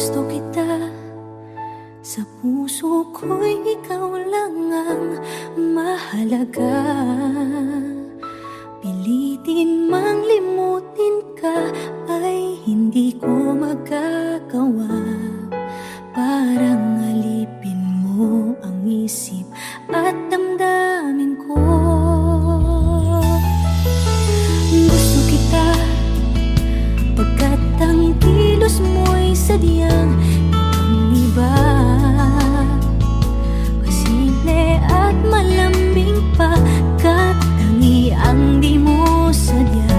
Gusto kita, sa puso ko'y ikaw lang ang mahalaga. Pilitin mang limutin ka ay hindi ko magagawa. Parang alipin mo ang isip at damdamin ko. Gusto kita pagkat ang kilos mo'y sadyang ibang-iba. Pasimple at malambing pa, kat tangi ang di mo sadya.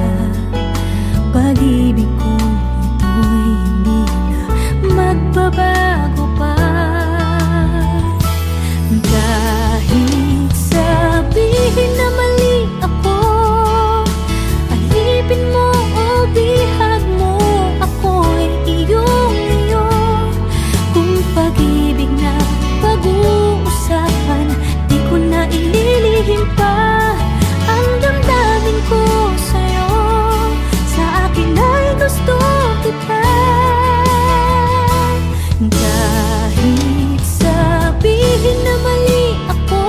Pag-ibig ko ito'y hindi na magbabago pa. Kahit sabihin na mali ako, alipin mo o bihag mo, ako'y iyong-iyo. Kung pag-ibig na pag-uusapan, di ko na ililihim pa ang damdamin ko sa'yo. Sa akin ay gusto kita. Kahit sabihin na mali ako,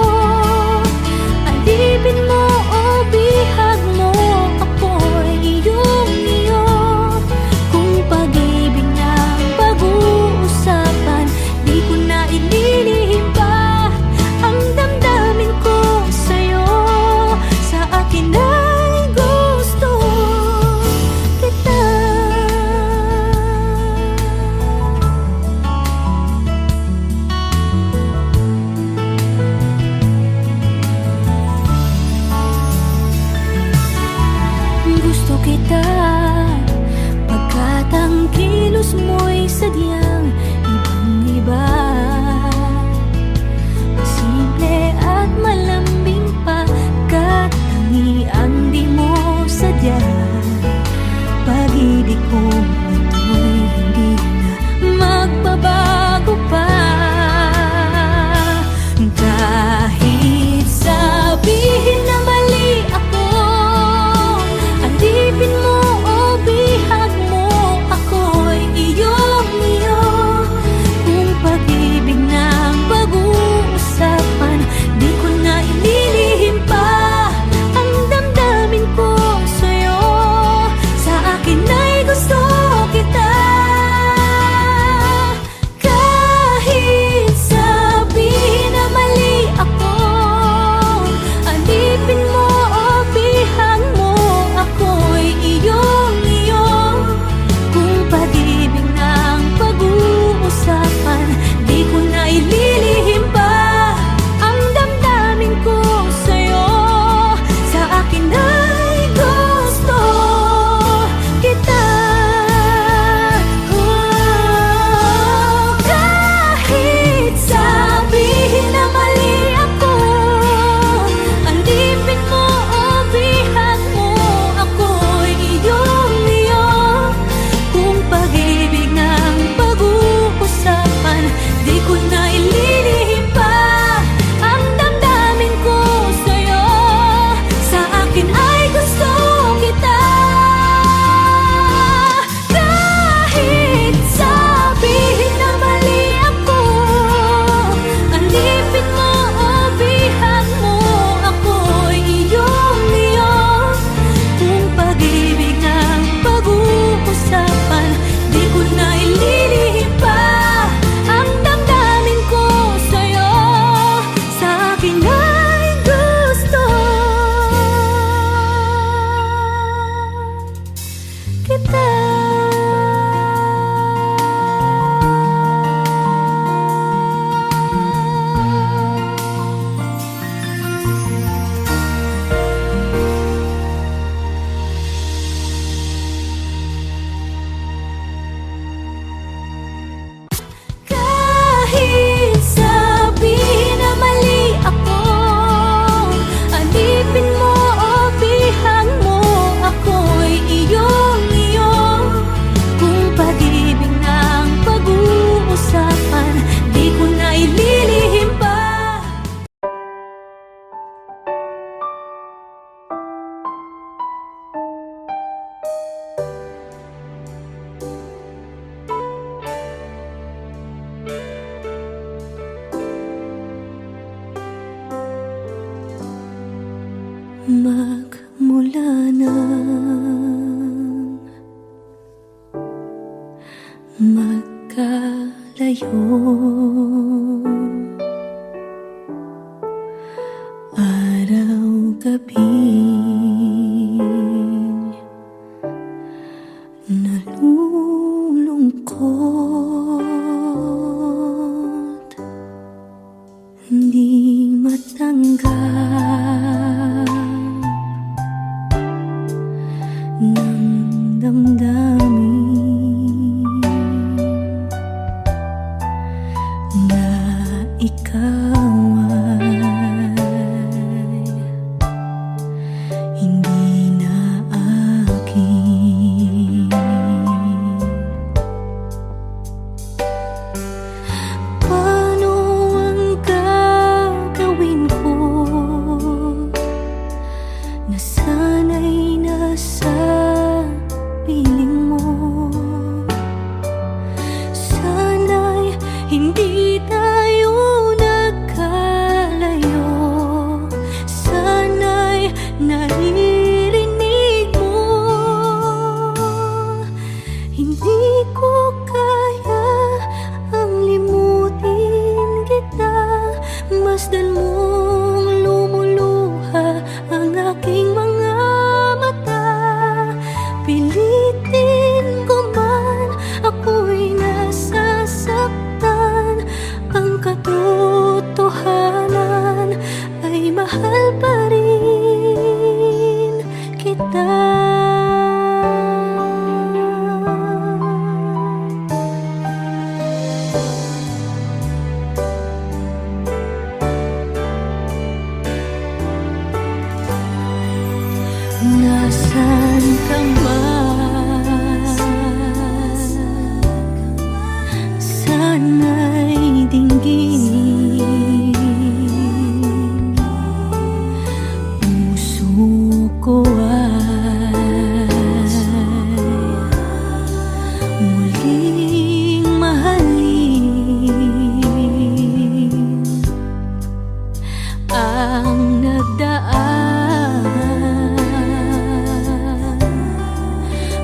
alipin mo o bihag mo, ako'y iyong-iyo. Kung pag-ibig na pag-uusapan, di ko na ililihim pa ang damdamin ko sa'yo. Sa akin ay gusto kita. Gusto kita pagkat ang kilos mo'y sadyang ibang-iba. Simple at malambing pa, kat tangi ang di mo sadya. Pag-ibig ko ito'y hindi na magbabago pa. Kahit sabihin na mali ako, alipin mo o bihag mo, ako'y iyong-iyo. Kung pag-ibig na pag-uusapan, di ko na ililihim pa ang damdamin ko sa'yo. Sa akin ay gusto kita. Kahit sabihin na mali ako, alipin mo o bihag mo, ako'y iyong-iyo. Kung pag-ibig na pag-uusapan, di ko na ililihim pa ang damdamin ko sa'yo. Sa akin ay gusto kita. Kahit sabihin na mali ako, alipin mo o bihag mo, ako'y iyong-iyo. Kung pag-ibig na pag-uusapan, di ko na ililihim pa ang damdamin ko sa'yo. Sa akin ay gusto kita. Kahit sabihin na mali ako, alipin mo o bihag mo, ako'y iyong-iyo. Kung pag-ibig na pag-uusapan, di ko na ililihim pa ang damdamin magmula nang magkalayo. Araw-gabi nalulungkot, hindi matanggap ng damdamin na ikaw ay hindi na akin. Paano ang gagawin ko na sana'y nasa piling mo? Sana'y hindi tayo nagkalayo. Sana'y naririnig mo. Hindi ko kaya ang limutin kita. Masdan mong lumuluha ang aking mga mata. Pilitin ko man, ako'y nasasaktan. Ang katotohanan ay mahal pa rin kita. Nasaan ka man? Sana'y dinggin. Puso ko ay muling mahalin ang nagdaan.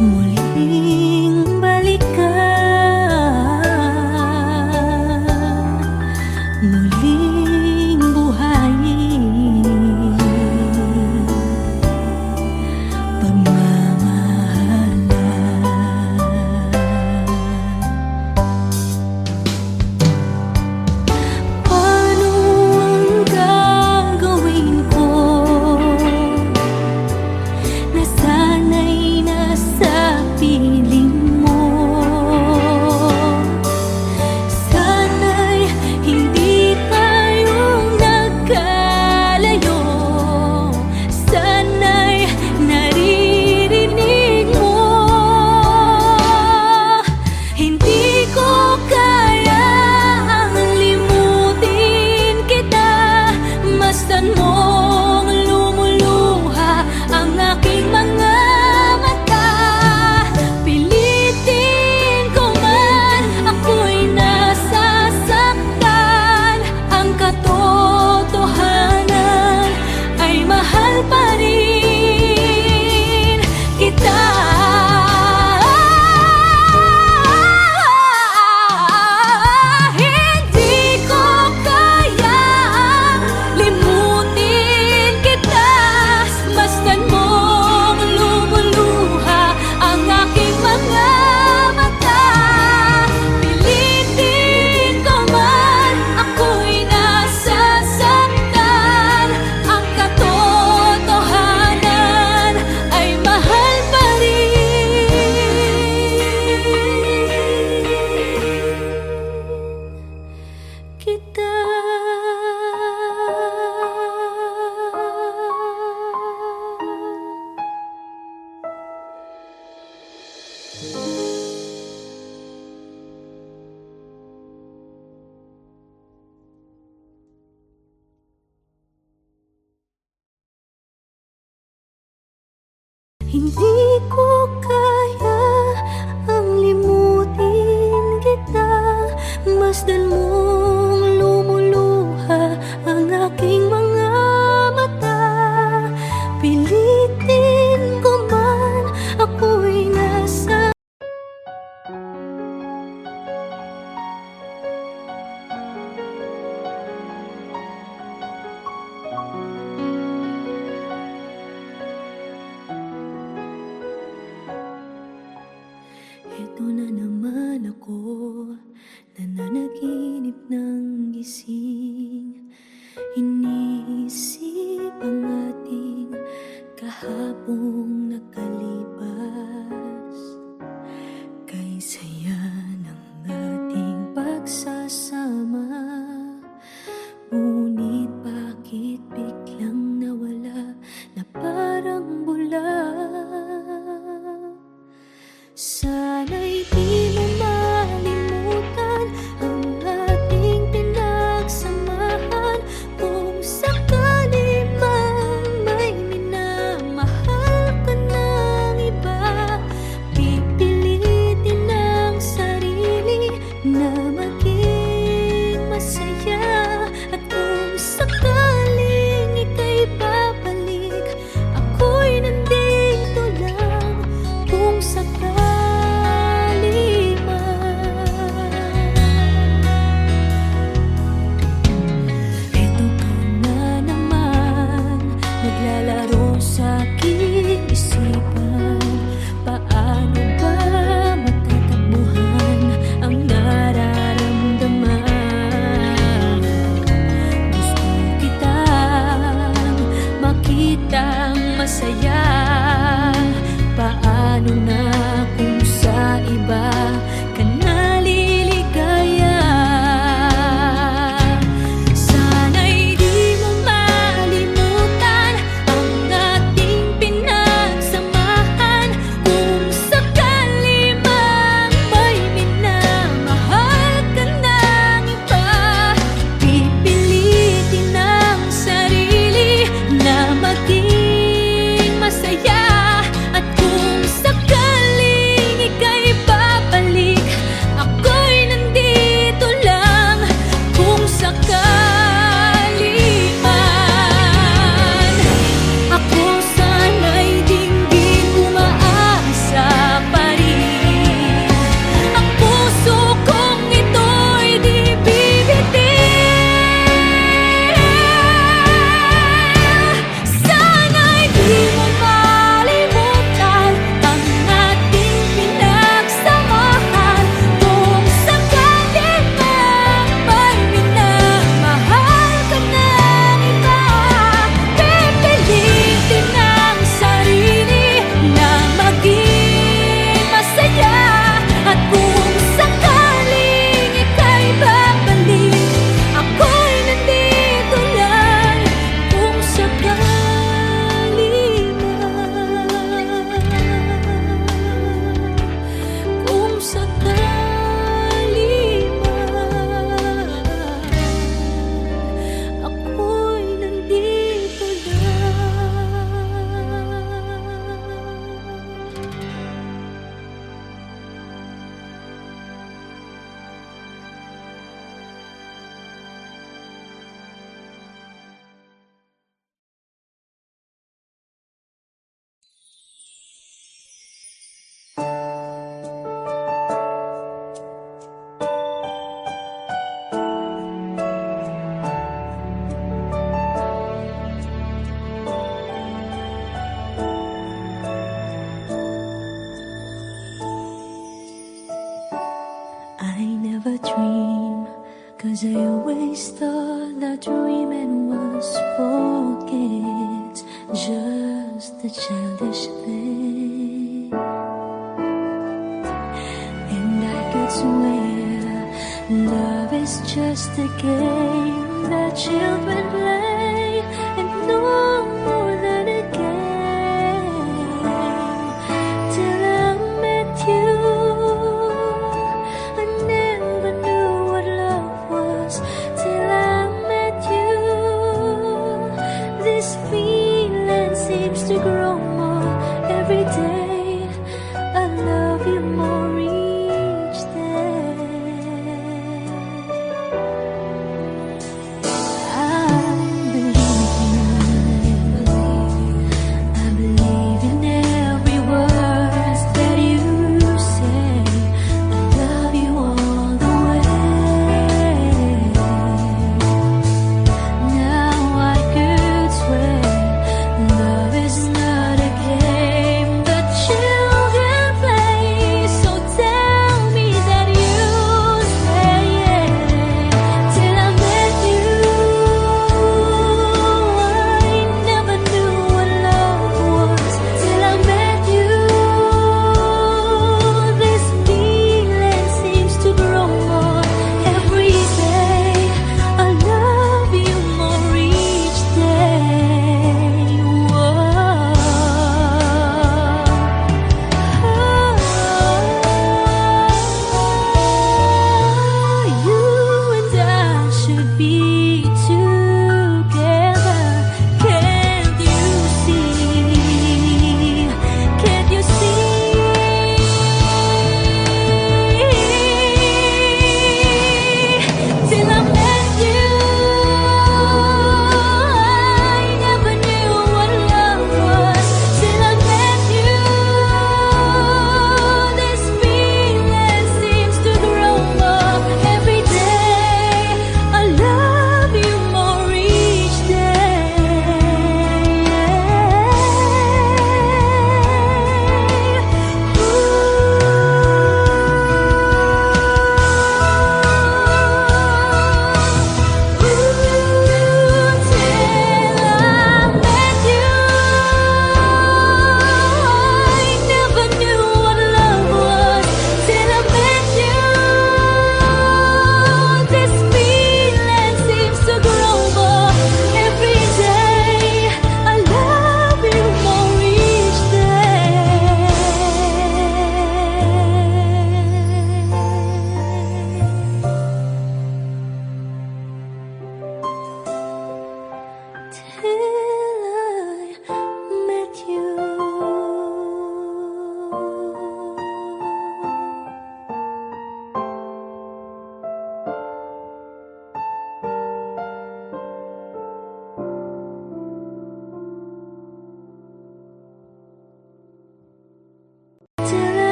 Muling balikan, muling buhayin pagmamahalan. Paano ang gagawin ko na sana'y nasa piling mo? Sana'y hindi tayo nagkalayo. Sana'y naririnig mo. Hindi ko kaya ang limutin kita. Masdan mong lumuluha ang aking mga mata. Pilitin ko man, ako'y nasasaktan. Ang katotohanan ay mahal pa rin kita. Hindi ko kayang limutin kita. Masdan mong lumuluha ang aking mga mata. Pilitin ko man, ako'y nasasaktan. Ang katotohanan ay mahal pa rin kita. Hindi ko kaya ang limutin kita. Masdan mong lumuluha ang aking mga mata. panaginip ng gising, iniisip ang ating kahapong nakalipas. Kay saya ng ating pagsasama, ngunit bakit biglang nawala na parang bula? Sana'y di mo malimutan ang ating pinagsamahan. Kung sakali mang may minamahal ka ng iba, pipilitin ang sarili na maging masaya. At kung sakaling ika'y babalik, ako'y nandito lang. Kung sakali naglalaro sa aking isipan, paano ba matatakbuhan ang nararamdaman? Gusto kitang makitang masaya, paano na kung sa iba ka naliligaya? I never dream, 'cause I always thought that dreaming was forget, just a childish thing. And I could swear love is just a game that children play, and no more than a game. Till I met you, seems to grow more every day. I love you more each day. I'm believing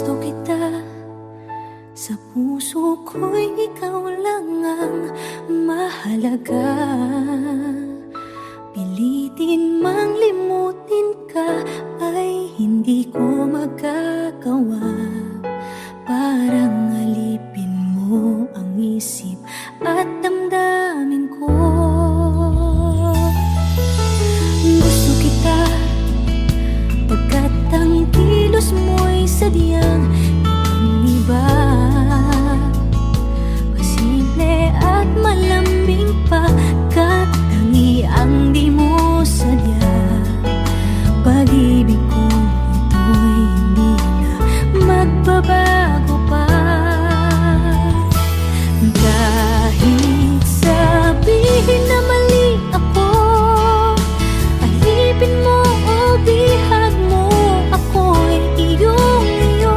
Gusto kita, sa puso ko'y ikaw lang ang mahalaga. Pilitin mang limutin ka ay hindi ko magagawa. Parang alipin mo ang isip at damdamin ko. Gusto kita pagkat ang kilos mo'y sadyang ibang-iba. Pasimple at malambing pagkat tangi ang di mo sadya. Pag-ibig kong ito'y hindi na magbabago pa. Kahit sabihin na mali ako, alipin mo o bihag mo, ako'y iyong-iyo.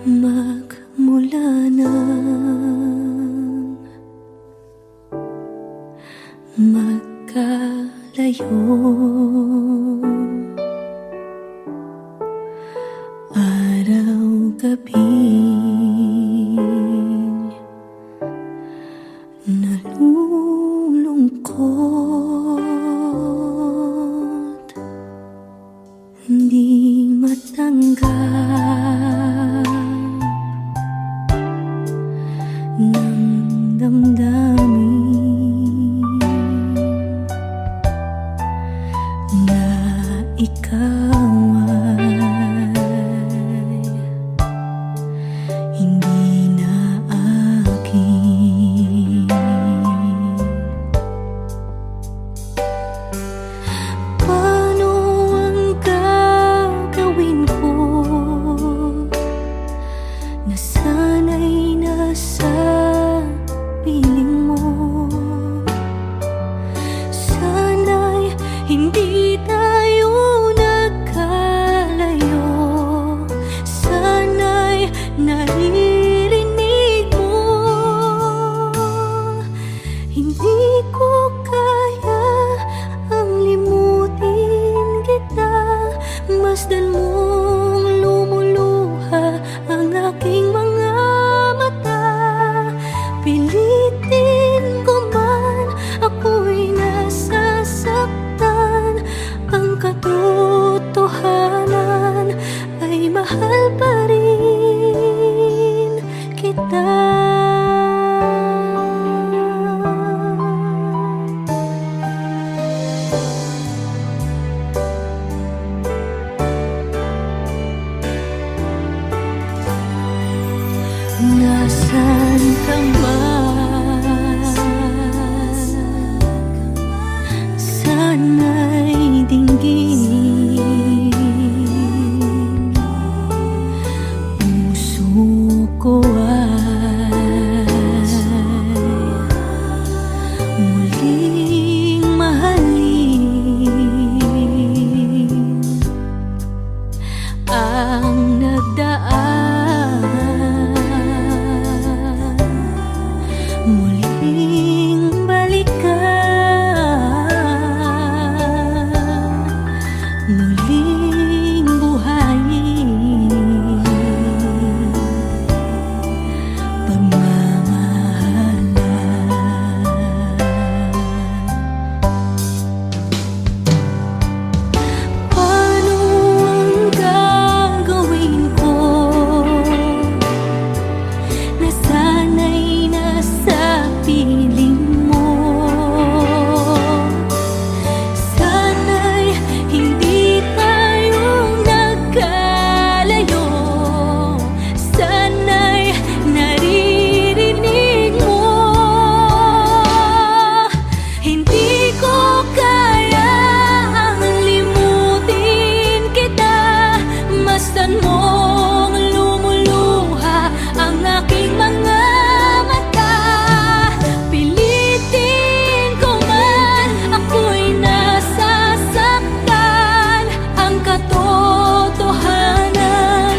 magmula nang magkalayo. Araw-gabing nalulungkot, hindi matanggap ng damdamin na ikaw ay hindi na akin. Paano ang gagawin ko na sana'y nasa piling mo? Sana'y hindi tayo nagkalayo. Sana'y naririnig mo. Hindi ko kaya ang limutin kita. Masdan mong lumuluha ang aking mga mata. Pilitin ko man, ako'y nasasaktan. Ang katotohanan ay mahal pa rin kita. Nasaan ka man, sana'y dinggin. Puso ko ay muling mahalin. Ang nagdaan muling balikan, muling buhayin pagmamahalan. Paano ang gagawin ko na sana'y nasa piling mo? Sana'y hindi tayo nagkalayo. Sana'y naririnig mo. Hindi ko kaya ang limutin kita. Masdan mong lumuluha ang aking mga mata. Pilitin ko man, ako'y nasasaktan. Ang katotohanan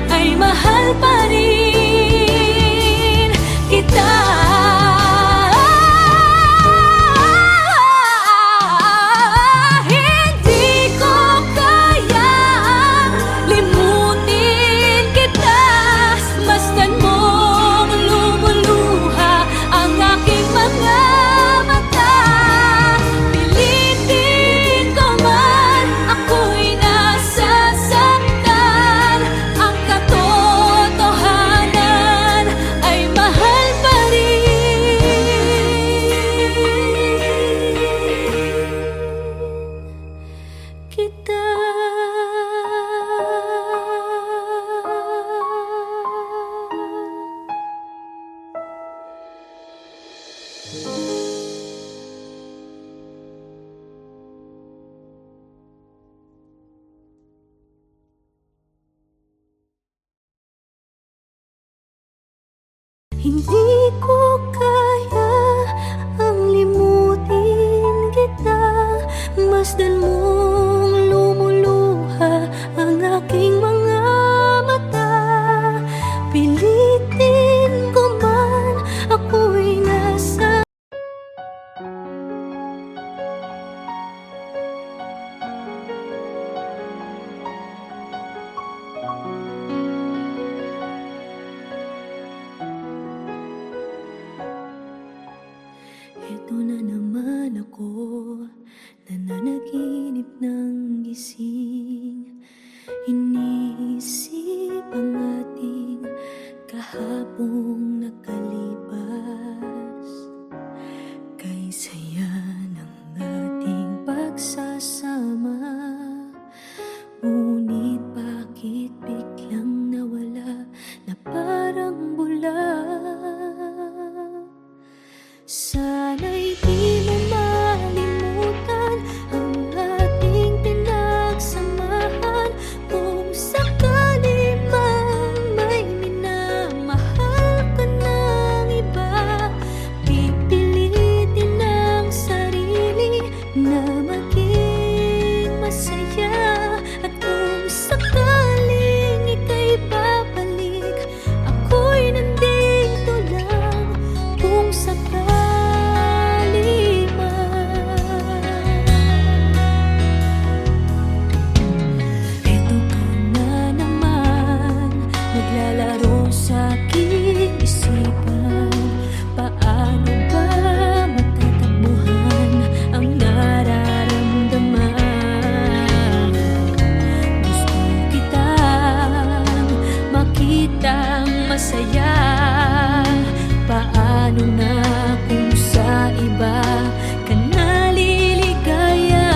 ay mahal pa rin kita. Hindi ko kayang limutin kita. Masdan mong lumuluha ang aking mga mata. Pilitin ko man, ako'y nasasaktan. Ang katotohanan ay mahal pa rin kita. Hindi ko kaya ang limutin kita. Masdan mong lumuluha ang aking mga mata. ang ating kahapong nakalipas. Kay saya ng ating pagsasama, ngunit bakit biglang nawala na parang bula? Sana'y di mo malimutan ang ating pinagsamahan. Kung sakali man may minamahal ka ng iba, pipilitin ang sarili na maging masaya. At kung sakaling ika'y babalik, ako'y nandito lang. Kung sakali naglalaro sa aking isipan, paano ba matatakbuhan ang nararamdaman? Gusto kitang makitang masaya, paano na kung sa iba ka naliligaya?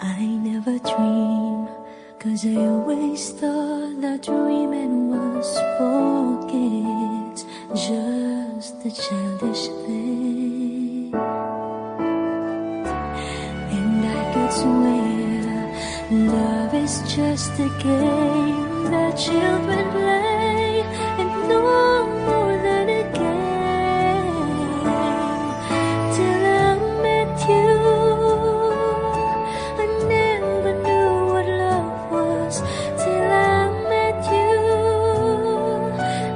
I never dream, 'cause I always thought that dreaming was for kids, just a childish thing. And I could swear love is just a game that children play, and no more than a game. Till I met you, I never knew what love was. Till I met you,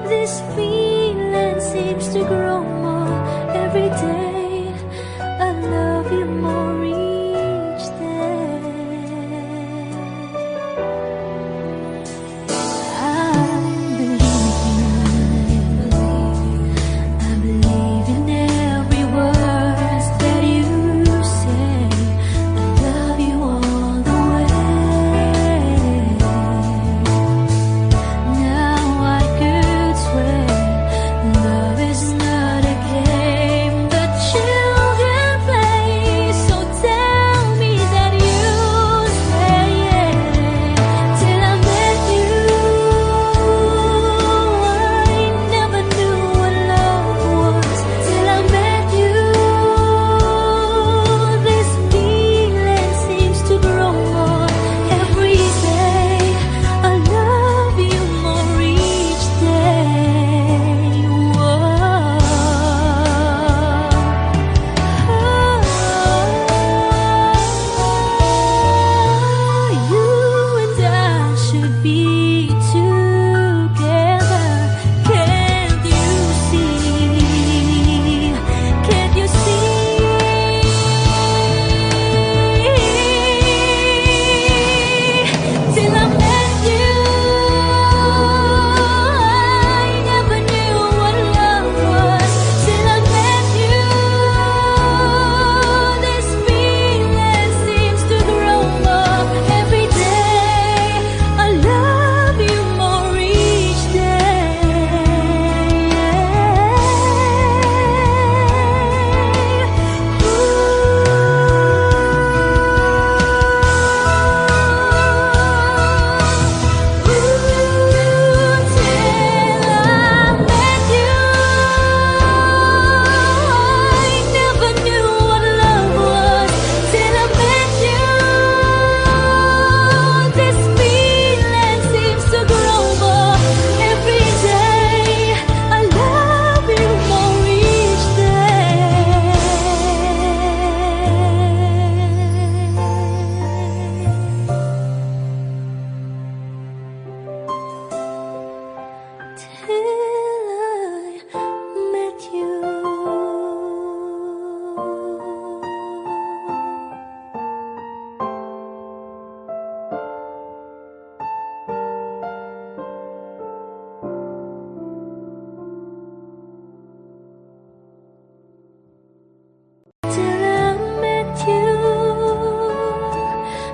this feeling seems to grow more every day. I love you more each day. I believe in every word that you say. I love you all the way. Now I could swear love is not a game that till I met you. Till I met you,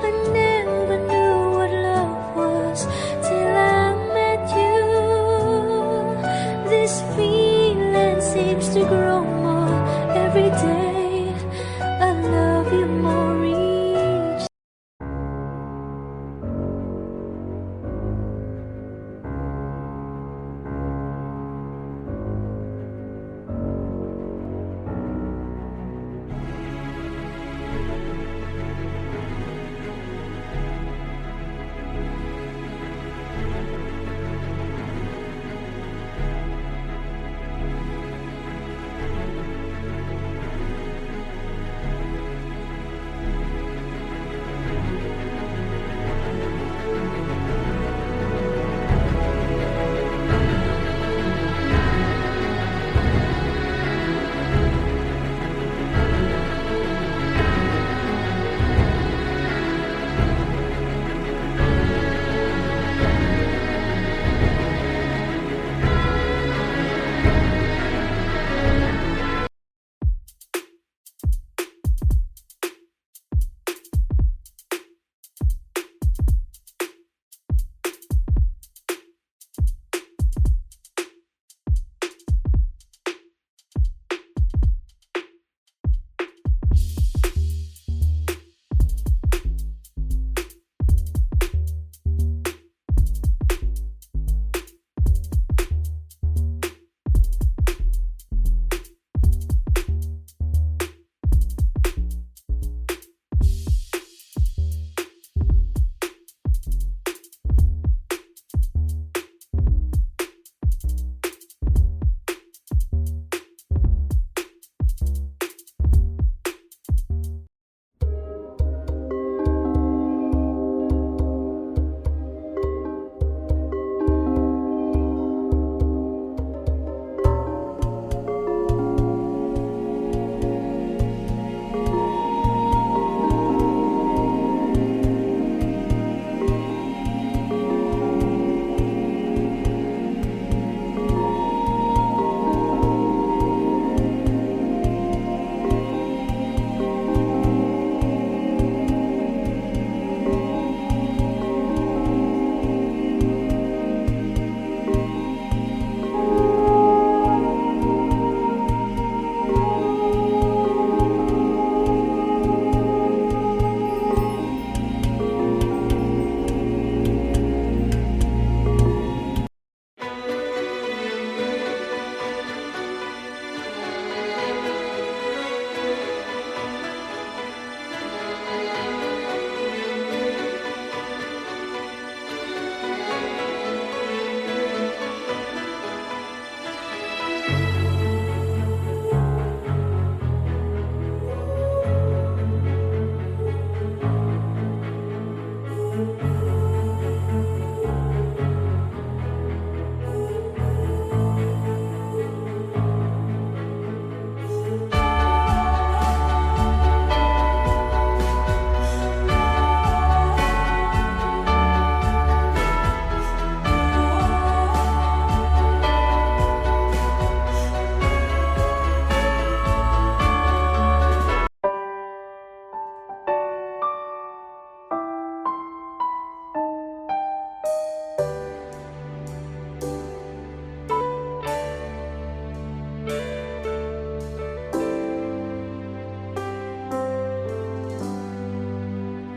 I never knew what love was. Till I met you, this feeling seems to grow more every day. I love you more each.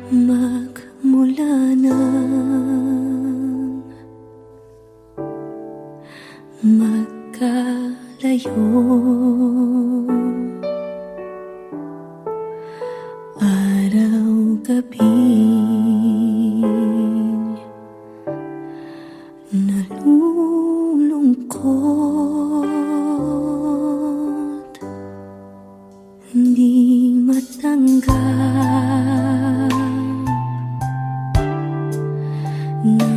Magmula nang magkalayo, araw-gabi nalulungkot, hindi matanggap na